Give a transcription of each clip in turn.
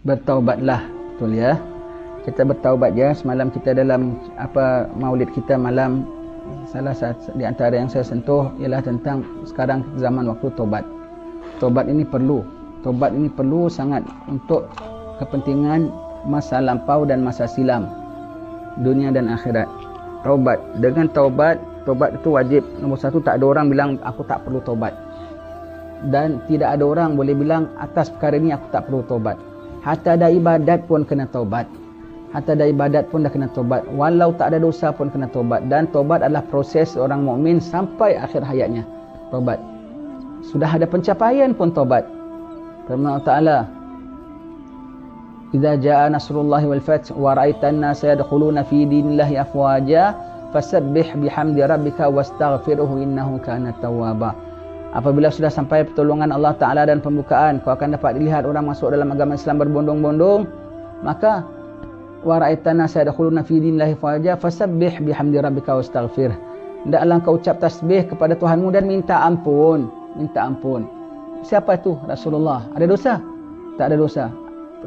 Bertaubatlah, betul ya. Kita bertaubat ya. Semalam kita dalam maulid kita malam, salah satu di antara yang saya sentuh ialah tentang sekarang zaman waktu taubat. Taubat ini perlu. Taubat ini perlu sangat untuk kepentingan masa lampau dan masa silam, dunia dan akhirat. Taubat. Dengan taubat itu wajib. Nombor satu, tak ada orang bilang aku tak perlu taubat. Dan tidak ada orang boleh bilang atas perkara ini aku tak perlu taubat. Hatta ada ibadat pun kena taubat. Hatta ada ibadat pun dah kena taubat. Walau tak ada dosa pun kena taubat. Dan taubat adalah proses orang mukmin sampai akhir hayatnya. Taubat. Sudah ada pencapaian pun taubat. Firman Allah Ta'ala, "Idza jaa nasrullahi wal fath wa ra'aitan nasa yadkhuluna fi dinillahi afwaja fasabbih bihamdi rabbika wastaghfirhu innahu kana tawwaba." Apabila sudah sampai pertolongan Allah Ta'ala dan pembukaan, kau akan dapat dilihat orang masuk dalam agama Islam berbondong-bondong, maka wa ra'aitana sayadkhuluna fi dinillahi fawaja fasabbih bihamdi rabbika wastaghfir. Hendaklah kau ucap tasbih kepada Tuhanmu dan minta ampun. Minta ampun. Siapa itu? Rasulullah. Ada dosa? Tak ada dosa.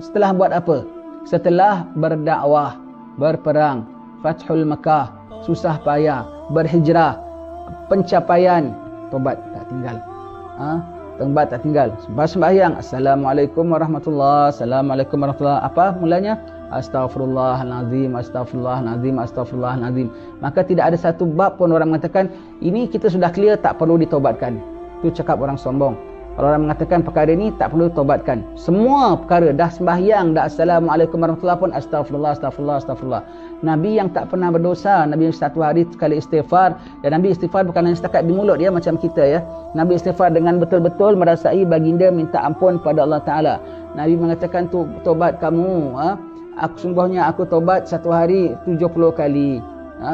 Setelah buat apa? Setelah berdakwah, berperang, Fathul Makkah, susah payah, berhijrah, pencapaian, tobat tak tinggal. Tobat tak tinggal. Sembahyang, Assalamualaikum warahmatullahi, Assalamualaikum warahmatullahi. Apa mulanya? Astaghfirullahalazim, astaghfirullahalazim, astaghfirullahalazim. Maka tidak ada satu bab pun orang mengatakan ini kita sudah clear tak perlu ditobatkan. Itu cakap orang sombong. Kalau orang mengatakan perkara ini tak perlu tobatkan. Semua perkara dah sembahyang, dah Assalamualaikum warahmatullahi pun astagfirullah, astagfirullah, astagfirullah. Nabi yang tak pernah berdosa, Nabi yang satu hari sekali istighfar. Dan Nabi istighfar bukan hanya setakat di mulut dia macam kita ya. Nabi istighfar dengan betul-betul merasai baginda minta ampun pada Allah Ta'ala. Nabi mengatakan tu tobat kamu, sungguhnya aku tobat satu hari 70 kali.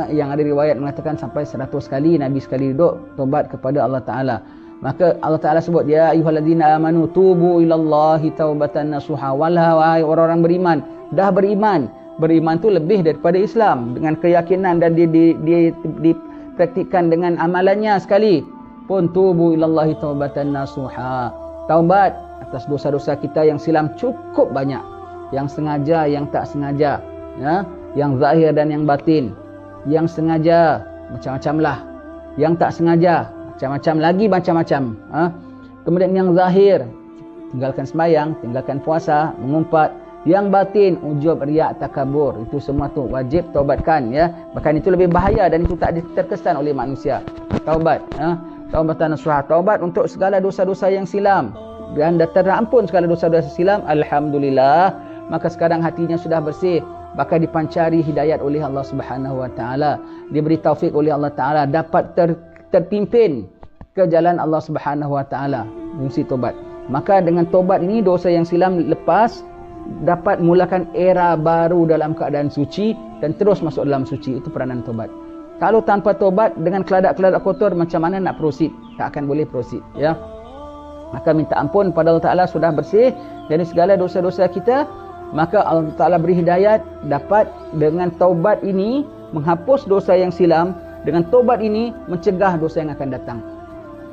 Yang ada riwayat mengatakan sampai 100 kali Nabi sekali duduk tobat kepada Allah Ta'ala. Maka Allah Ta'ala sebut, ya ayyuhalladzina amanu tubu ilallahi taubatan nasuha. Wahai orang-orang beriman, dah beriman. Beriman tu lebih daripada Islam, dengan keyakinan dan dipraktikkan dengan amalannya sekali pun, tubu ilallahi taubatan nasuha. Taubat atas dosa-dosa kita yang silam cukup banyak, yang sengaja, yang tak sengaja ya, yang zahir dan yang batin. Yang sengaja macam-macam lah, yang tak sengaja macam-macam lagi macam-macam. Kemudian yang zahir, tinggalkan sembahyang, tinggalkan puasa, mengumpat. Yang batin, ujub, riak, takabur, itu semua tu wajib taubatkan ya. Bahkan itu lebih bahaya dan itu tak terkesan oleh manusia. Taubat, taubatan nasuha, taubat untuk segala dosa-dosa yang silam dan terampun segala dosa-dosa silam. Alhamdulillah, maka sekarang hatinya sudah bersih, bahkan dipancari hidayat oleh Allah Subhanahu wa taala, diberi taufik oleh Allah Taala, dapat terpimpin ke jalan Allah Subhanahu wa taala. Fungsi tobat. Maka dengan tobat ini dosa yang silam lepas, dapat mulakan era baru dalam keadaan suci dan terus masuk dalam suci. Itu peranan tobat. Kalau tanpa tobat dengan keladak-keladak kotor, macam mana nak proceed? Tak akan boleh proceed ya. Maka minta ampun pada Allah Taala, sudah bersih dari segala dosa-dosa kita, maka Allah Taala beri hidayat, dapat dengan taubat ini menghapus dosa yang silam. Dengan taubat ini mencegah dosa yang akan datang.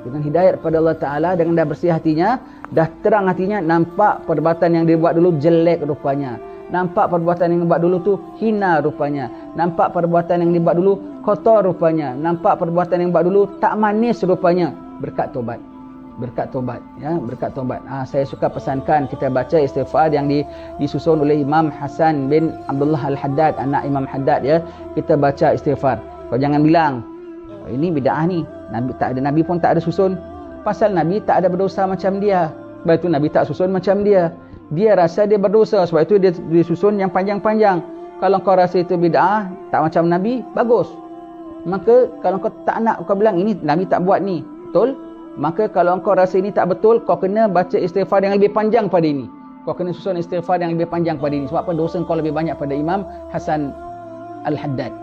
Dengan hidayat pada Allah Ta'ala, dengan dah bersih hatinya, dah terang hatinya, nampak perbuatan yang dia buat dulu jelek rupanya. Nampak perbuatan yang dia buat dulu tu hina rupanya. Nampak perbuatan yang dia buat dulu kotor rupanya. Nampak perbuatan yang buat dulu tak manis rupanya. Berkat taubat. Berkat taubat ya, berkat taubat. Saya suka pesankan kita baca istighfar yang disusun oleh Imam Hasan bin Abdullah Al-Haddad, anak Imam Haddad ya. Kita baca istighfar. Kau jangan bilang ini bid'ah ni. Nabi pun tak ada susun. Pasal Nabi tak ada berdosa macam dia. Sebab itu Nabi tak susun macam dia. Dia rasa dia berdosa, sebab itu dia susun yang panjang-panjang. Kalau kau rasa itu bid'ah, tak macam Nabi, bagus. Maka kalau kau tak nak, kau bilang ini Nabi tak buat ni, betul? Maka kalau kau rasa ini tak betul, kau kena baca istighfar yang lebih panjang pada ini. Kau kena susun istighfar yang lebih panjang pada ini. Sebab apa? Dosa kau lebih banyak pada Imam Hasan Al-Haddad.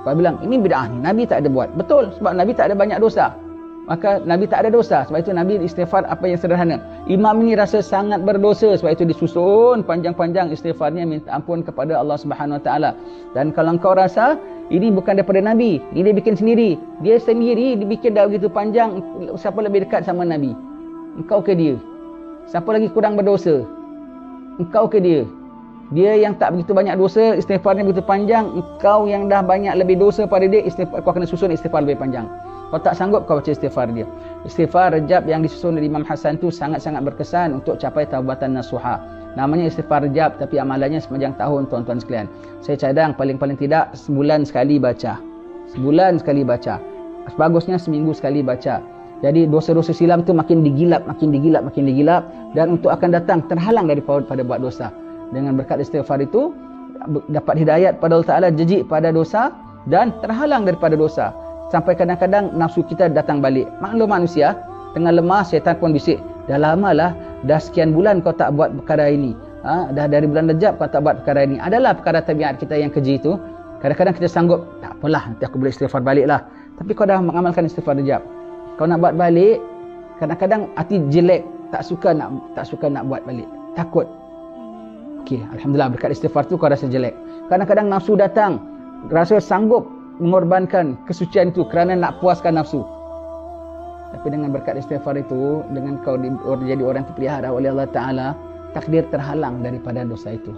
Kau bilang ini bid'ah ni, Nabi tak ada buat. Betul, sebab Nabi tak ada banyak dosa. maka Nabi tak ada dosa. Sebab itu Nabi istighfar apa yang sederhana. Imam ini rasa sangat berdosa, sebab itu disusun panjang-panjang istighfarnya minta ampun kepada Allah Subhanahu Wa Taala. Dan kalau engkau rasa ini bukan daripada Nabi, ini dia bikin sendiri, dia sendiri dibikin dah begitu panjang, siapa lebih dekat sama Nabi? Engkau ke dia? Siapa lagi kurang berdosa? Engkau ke dia? Dia yang tak begitu banyak dosa, istighfarnya begitu panjang. Engkau yang dah banyak lebih dosa pada dia, istighfar, kau kena susun istighfar lebih panjang. Kau tak sanggup, kau baca istighfar dia. Istighfar Rajab yang disusun oleh Imam Hasan tu sangat-sangat berkesan untuk capai taubatan nasuha. Namanya istighfar Rajab, tapi amalannya sepanjang tahun, tuan-tuan sekalian. Saya cadang paling-paling tidak sebulan sekali baca. Sebulan sekali baca. Sebagusnya seminggu sekali baca. Jadi dosa-dosa silam tu makin digilap, makin digilap, makin digilap. Dan untuk akan datang terhalang daripada buat dosa. Dengan berkat istighfar itu dapat hidayat pada Allah Ta'ala, jejik pada dosa dan terhalang daripada dosa. Sampai kadang-kadang nafsu kita datang balik. Maklum manusia, tengah lemah syaitan pun bisik. Dah lama lah, dah sekian bulan kau tak buat perkara ini. Dah dari bulan Rajab kau tak buat perkara ini. Adalah perkara tabiat kita yang keji itu. Kadang-kadang kita sanggup, tak apalah, nanti aku boleh istighfar balik lah. Tapi kau dah mengamalkan istighfar Rajab. Kau nak buat balik, kadang-kadang hati jelek, tak suka nak buat balik. Takut. Okey, alhamdulillah berkat istighfar tu kau rasa jelek. Kadang-kadang nafsu datang, rasa sanggup mengorbankan kesucian itu kerana nak puaskan nafsu. Tapi dengan berkat istighfar itu, dengan kau jadi orang terpelihara oleh Allah Ta'ala, takdir terhalang daripada dosa itu.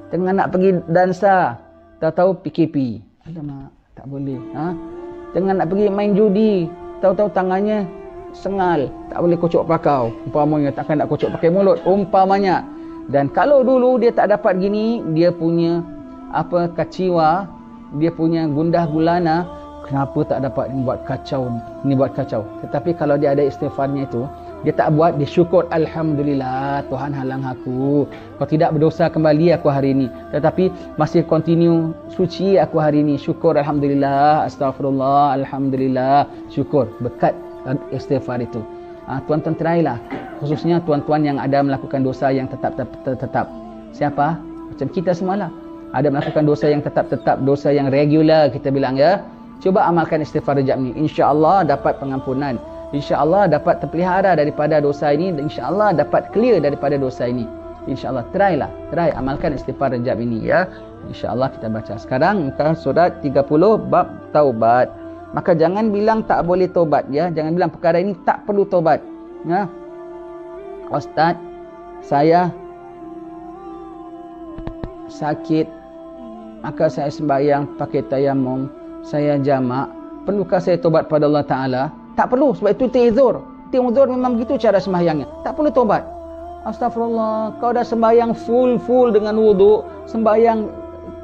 Tengah nak pergi dansa, tahu-tahu PKP. Alamak, tak boleh. Tengah nak pergi main judi, tahu-tahu tangannya sengal, tak boleh kocok pakau. Umpamanya takkan nak kocok pakai mulut, umpamanya. Dan kalau dulu dia tak dapat gini, dia punya kecewa, dia punya gundah gulana, kenapa tak dapat ni buat kacau ni buat kacau. Tetapi kalau dia ada istighfarnya itu, dia tak buat, dia syukur, alhamdulillah Tuhan halang aku, kau tidak berdosa kembali aku hari ini, tetapi masih continue suci aku hari ini, syukur, alhamdulillah, astagfirullah, alhamdulillah, syukur berkat istighfar itu. Tuan-tuan terailah, khususnya tuan-tuan yang ada melakukan dosa yang tetap. Siapa? Macam kita semalah. Ada melakukan dosa yang tetap, dosa yang regular kita bilang ya. Coba amalkan istighfar Rajab ni. InsyaAllah dapat pengampunan. InsyaAllah dapat terpelihara daripada dosa ini. Dan InsyaAllah dapat clear daripada dosa ini. InsyaAllah. Try amalkan istighfar Rajab ini ya. InsyaAllah kita baca. Sekarang muka surat 30 bab taubat. Maka jangan bilang tak boleh taubat ya. Jangan bilang perkara ini tak perlu taubat. Ya. Ustaz, saya sakit, maka saya sembahyang pakai tayamum, saya jamak, perlukah saya tobat pada Allah Ta'ala? Tak perlu, sebab itu ti'zur memang begitu cara sembahyangnya, tak perlu tobat. Astagfirullah, kau dah sembahyang full dengan wuduk, sembahyang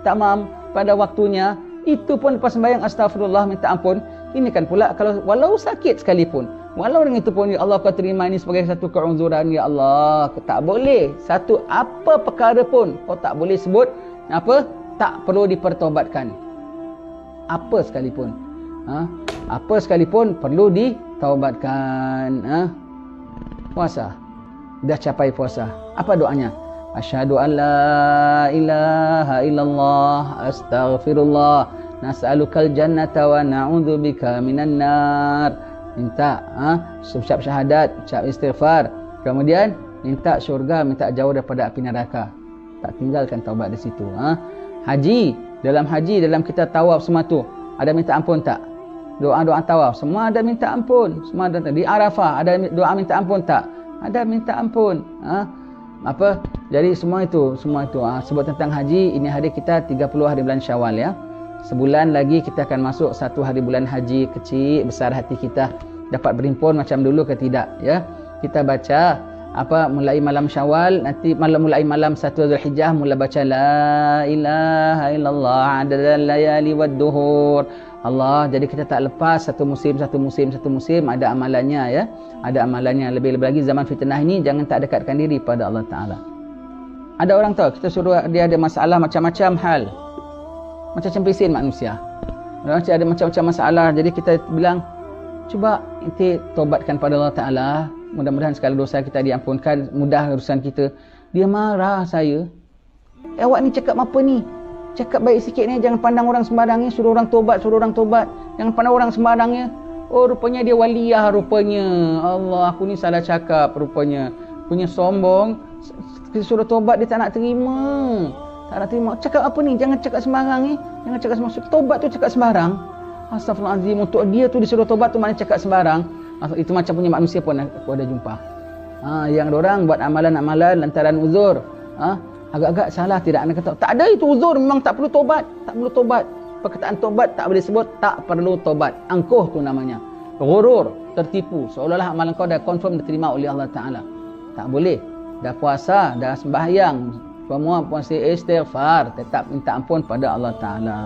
tamam pada waktunya, itu pun lepas sembahyang astagfirullah, minta ampun. Ini kan pula kalau walau sakit sekalipun, walau dengan itu pun ya Allah kau terima ini sebagai satu keuzuran ya Allah, tak boleh satu apa perkara pun kau tak boleh sebut tak perlu dipertaubatkan. Apa sekalipun perlu ditaubatkan. Puasa, dah capai puasa, apa doanya? Asyhadu an la ilaha illallah astaghfirullah nas'alukal jannata wa na'udzubika minan nar. Minta ucap syahadat, ucap istighfar, kemudian minta syurga, minta jauh daripada api neraka. Tak tinggalkan taubat di situ. Haji, dalam kita tawaf semua tu ada minta ampun tak? Doa-doa tawaf semua ada minta ampun, semua ada. Di Arafah ada doa minta ampun tak? Ada minta ampun. Jadi semua itu sebut tentang haji. Ini hari kita 30 hari bulan Syawal ya. Sebulan lagi kita akan masuk 1 hari bulan haji. Kecil besar hati kita dapat berhimpun macam dulu ke tidak ya. Kita baca mulai malam Syawal, nanti mulai malam 1 Zulhijjah mula baca la ilaha illallah adadal layali wad duhur. Allah, jadi kita tak lepas satu musim ada amalannya ya. Ada amalannya. Lebih-lebih lagi zaman fitnah ini, jangan tak dekatkan diri pada Allah Ta'ala. Ada orang tahu kita suruh dia ada masalah macam-macam hal, macam cempisin manusia. Orang ada macam-macam masalah, jadi kita bilang cuba inti tobatkan pada Allah Ta'ala, mudah-mudahan segala dosa kita diampunkan, mudah urusan kita. Dia marah saya, awak ni cakap apa ni? Cakap baik sikit ni, jangan pandang orang sembarangnya, suruh orang tobat. Jangan pandang orang sembarangnya. Oh, rupanya dia waliah rupanya. Allah, aku ni salah cakap rupanya. Punya sombong. Suruh tobat dia tak nak terima. Tak nak terima. Cakap apa ni? Jangan cakap sembarang ni. Jangan cakap sembarang. Tobat tu cakap sembarang. Astaghfirullahaladzim. Untuk dia tu disuruh tobat tu mana cakap sembarang. Itu macam punya manusia pun aku ada jumpa. Yang orang buat amalan-amalan lantaran uzur. Agak-agak salah tidak nak kata. Tak ada itu uzur. Memang tak perlu tobat. Tak perlu tobat. Perkataan tobat tak boleh sebut. Tak perlu tobat. Angkuh tu namanya. Ghurur. Tertipu. Seolah-olah amalan kau dah confirm diterima oleh Allah Ta'ala. Tak boleh. Dah puasa. Dah sembahyang. Semua puasa istighfar. Tetap minta ampun pada Allah Ta'ala.